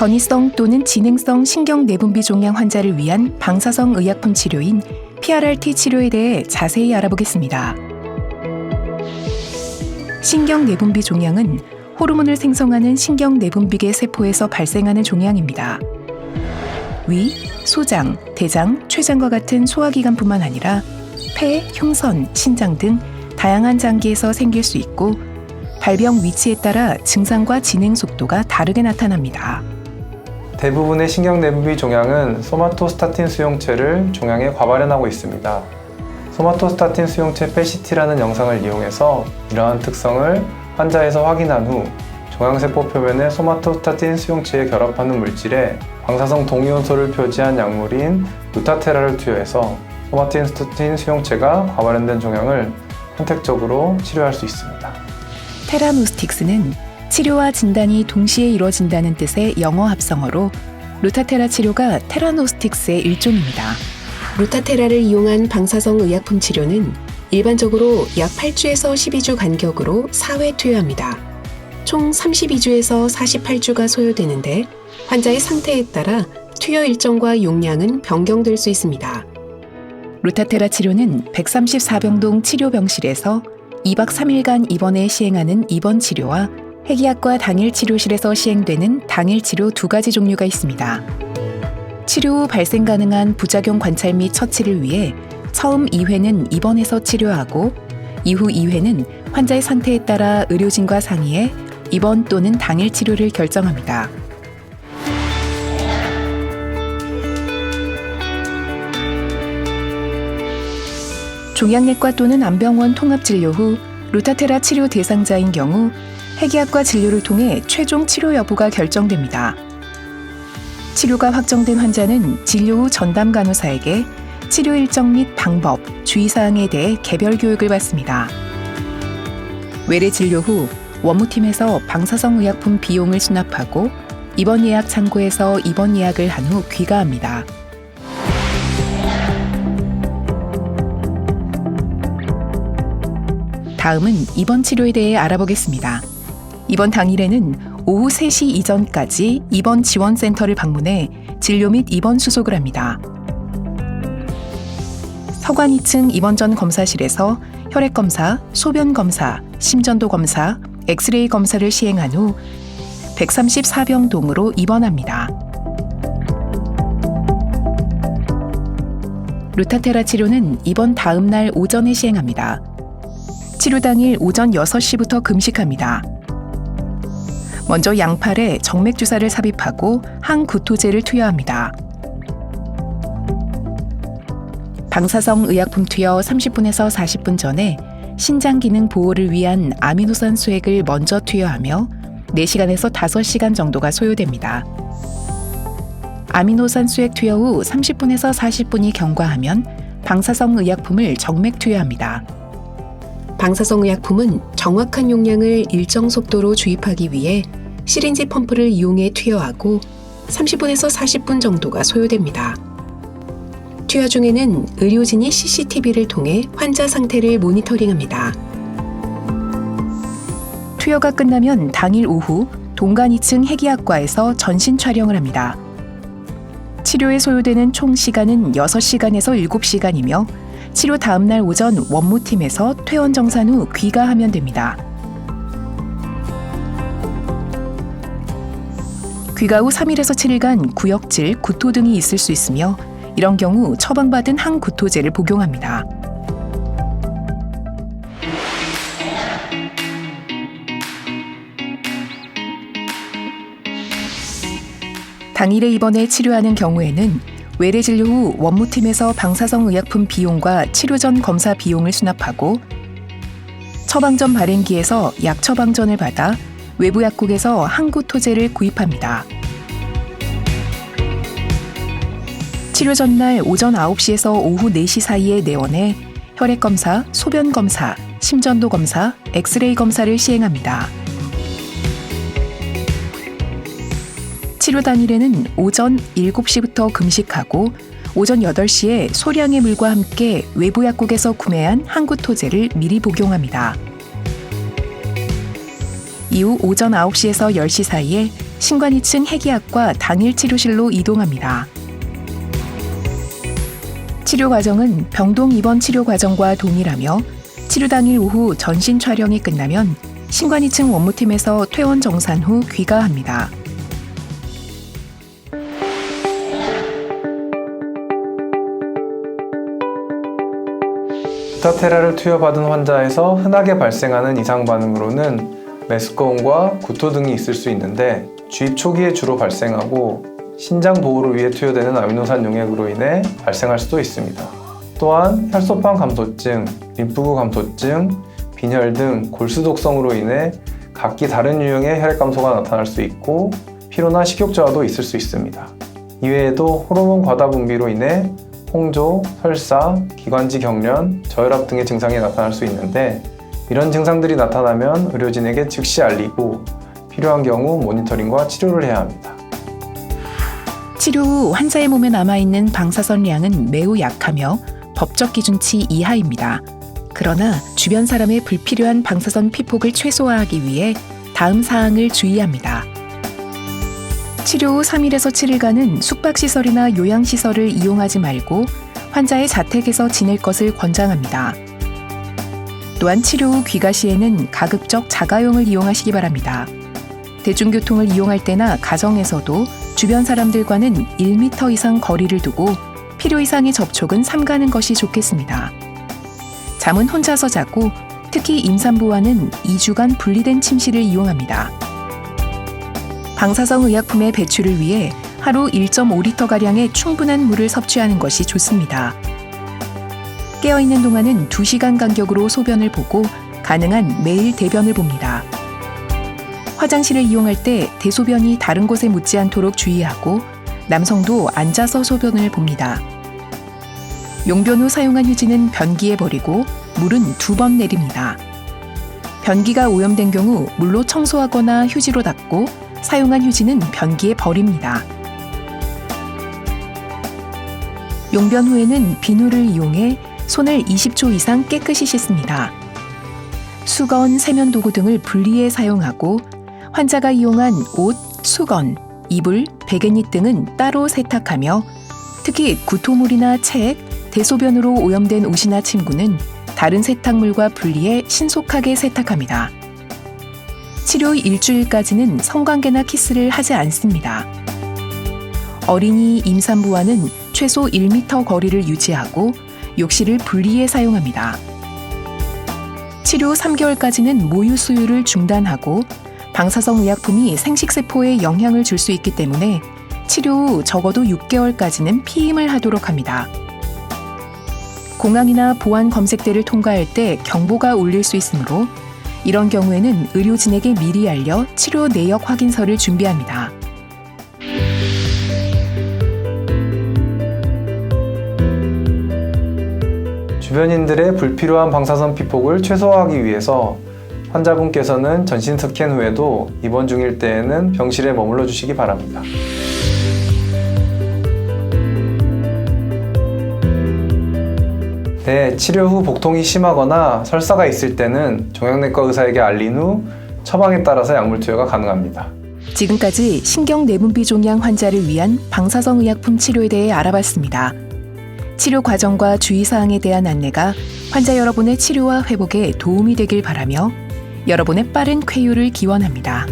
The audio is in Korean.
전이성 또는 진행성 신경내분비 종양 환자를 위한 방사성 의약품 치료인 PRRT 치료에 대해 자세히 알아보겠습니다. 신경내분비 종양은 호르몬을 생성하는 신경내분비계 세포에서 발생하는 종양입니다. 위, 소장, 대장, 췌장과 같은 소화기관뿐만 아니라 폐, 흉선, 신장 등 다양한 장기에서 생길 수 있고 발병 위치에 따라 증상과 진행 속도가 다르게 나타납니다. 대부분의 신경내분비 종양은 소마토스타틴 수용체를 종양에 과발현하고 있습니다. 소마토스타틴 수용체 PET-CT라는 영상을 이용해서 이러한 특성을 환자에서 확인한 후 종양세포 표면에 소마토스타틴 수용체에 결합하는 물질에 방사성 동위원소를 표지한 약물인 루타테라를 투여해서 소마토스타틴 수용체가 과발현된 종양을 선택적으로 치료할 수 있습니다. 테라노스틱스는 치료와 진단이 동시에 이루어진다는 뜻의 영어 합성어로 루타테라 치료가 테라노스틱스의 일종입니다. 루타테라를 이용한 방사성 의약품 치료는 일반적으로 약 8주에서 12주 간격으로 4회 투여합니다. 총 32주에서 48주가 소요되는데 환자의 상태에 따라 투여 일정과 용량은 변경될 수 있습니다. 루타테라 치료는 134병동 치료병실에서 2박 3일간 입원해 시행하는 입원 치료와 해기약과 당일 치료실에서 시행되는 당일 치료 두 가지 종류가 있습니다. 치료 후 발생 가능한 부작용 관찰 및 처치를 위해 처음 2회는 입원해서 치료하고 이후 2회는 환자의 상태에 따라 의료진과 상의해 입원 또는 당일 치료를 결정합니다. 종양내과 또는 안병원 통합진료 후 루타테라 치료 대상자인 경우 해기약과 진료를 통해 최종 치료 여부가 결정됩니다. 치료가 확정된 환자는 진료 후 전담 간호사에게 치료 일정 및 방법, 주의사항에 대해 개별 교육을 받습니다. 외래 진료 후 원무팀에서 방사성 의약품 비용을 수납하고 입원 예약 창구에서 입원 예약을 한 후 귀가합니다. 다음은 입원 치료에 대해 알아보겠습니다. 입원 당일에는 오후 3시 이전까지 입원 지원센터를 방문해 진료 및 입원 수속을 합니다. 서관 2층 입원 전 검사실에서 혈액 검사, 소변 검사, 심전도 검사, 엑스레이 검사를 시행한 후 134병동으로 입원합니다. 루타테라 치료는 입원 다음 날 오전에 시행합니다. 치료 당일 오전 6시부터 금식합니다. 먼저 양팔에 정맥주사를 삽입하고 항구토제를 투여합니다. 방사성 의약품 투여 30분에서 40분 전에 신장 기능 보호를 위한 아미노산 수액을 먼저 투여하며 4시간에서 5시간 정도가 소요됩니다. 아미노산 수액 투여 후 30분에서 40분이 경과하면 방사성 의약품을 정맥 투여합니다. 방사성 의약품은 정확한 용량을 일정 속도로 주입하기 위해 시린지 펌프를 이용해 투여하고 30분에서 40분 정도가 소요됩니다. 투여 중에는 의료진이 CCTV를 통해 환자 상태를 모니터링합니다. 투여가 끝나면 당일 오후 동간 2층 해기학과에서 전신 촬영을 합니다. 치료에 소요되는 총 시간은 6시간에서 7시간이며 치료 다음 날 오전 원무팀에서 퇴원 정산 후 귀가하면 됩니다. 귀가 후 3일에서 7일간 구역질, 구토 등이 있을 수 있으며 이런 경우 처방받은 항구토제를 복용합니다. 당일에 입원해 치료하는 경우에는 외래 진료 후 원무팀에서 방사성 의약품 비용과 치료 전 검사 비용을 수납하고 처방전 발행기에서 약 처방전을 받아 외부 약국에서 항구토제를 구입합니다. 치료 전날 오전 9시에서 오후 4시 사이에 내원해 혈액검사, 소변검사, 심전도 검사, 엑스레이 검사를 시행합니다. 치료 당일에는 오전 7시부터 금식하고 오전 8시에 소량의 물과 함께 외부 약국에서 구매한 항구토제를 미리 복용합니다. 이후 오전 9시에서 10시 사이에 신관 2층 해기학과 당일 치료실로 이동합니다. 치료 과정은 병동 입원 치료 과정과 동일하며 치료 당일 오후 전신 촬영이 끝나면 신관 2층 원무팀에서 퇴원 정산 후 귀가합니다. 루타테라를 투여받은 환자에서 흔하게 발생하는 이상 반응으로는 메스꺼움과 구토 등이 있을 수 있는데 주입 초기에 주로 발생하고 신장 보호를 위해 투여되는 아미노산 용액으로 인해 발생할 수도 있습니다. 또한 혈소판 감소증, 림프구 감소증, 빈혈 등 골수 독성으로 인해 각기 다른 유형의 혈액 감소가 나타날 수 있고 피로나 식욕 저하도 있을 수 있습니다. 이외에도 호르몬 과다 분비로 인해 홍조, 설사, 기관지 경련, 저혈압 등의 증상이 나타날 수 있는데 이런 증상들이 나타나면 의료진에게 즉시 알리고 필요한 경우 모니터링과 치료를 해야 합니다. 치료 후 환자의 몸에 남아있는 방사선량은 매우 약하며 법적 기준치 이하입니다. 그러나 주변 사람의 불필요한 방사선 피폭을 최소화하기 위해 다음 사항을 주의합니다. 치료 후 3일에서 7일간은 숙박시설이나 요양시설을 이용하지 말고 환자의 자택에서 지낼 것을 권장합니다. 또한 치료 후 귀가 시에는 가급적 자가용을 이용하시기 바랍니다. 대중교통을 이용할 때나 가정에서도 주변 사람들과는 1m 이상 거리를 두고 필요 이상의 접촉은 삼가는 것이 좋겠습니다. 잠은 혼자서 자고 특히 임산부와는 2주간 분리된 침실을 이용합니다. 방사성 의약품의 배출을 위해 하루 1.5리터가량의 충분한 물을 섭취하는 것이 좋습니다. 깨어있는 동안은 2시간 간격으로 소변을 보고 가능한 매일 대변을 봅니다. 화장실을 이용할 때 대소변이 다른 곳에 묻지 않도록 주의하고 남성도 앉아서 소변을 봅니다. 용변 후 사용한 휴지는 변기에 버리고 물은 2번 내립니다. 변기가 오염된 경우 물로 청소하거나 휴지로 닦고 사용한 휴지는 변기에 버립니다. 용변 후에는 비누를 이용해 손을 20초 이상 깨끗이 씻습니다. 수건, 세면도구 등을 분리해 사용하고 환자가 이용한 옷, 수건, 이불, 베갯잎 등은 따로 세탁하며 특히 구토물이나 책, 대소변으로 오염된 옷이나 침구는 다른 세탁물과 분리해 신속하게 세탁합니다. 치료 일주일까지는 성관계나 키스를 하지 않습니다. 어린이, 임산부와는 최소 1m 거리를 유지하고 욕실을 분리해 사용합니다. 치료 3개월까지는 모유 수유를 중단하고 방사성 의약품이 생식세포에 영향을 줄 수 있기 때문에 치료 후 적어도 6개월까지는 피임을 하도록 합니다. 공항이나 보안 검색대를 통과할 때 경보가 울릴 수 있으므로 이런 경우에는 의료진에게 미리 알려 치료 내역 확인서를 준비합니다. 주변인들의 불필요한 방사선 피폭을 최소화하기 위해서 환자분께서는 전신 스캔 후에도 입원 중일 때에는 병실에 머물러 주시기 바랍니다. 네, 치료 후 복통이 심하거나 설사가 있을 때는 종양내과 의사에게 알린 후 처방에 따라서 약물 투여가 가능합니다. 지금까지 신경내분비 종양 환자를 위한 방사성 의약품 치료에 대해 알아봤습니다. 치료 과정과 주의사항에 대한 안내가 환자 여러분의 치료와 회복에 도움이 되길 바라며 여러분의 빠른 쾌유를 기원합니다.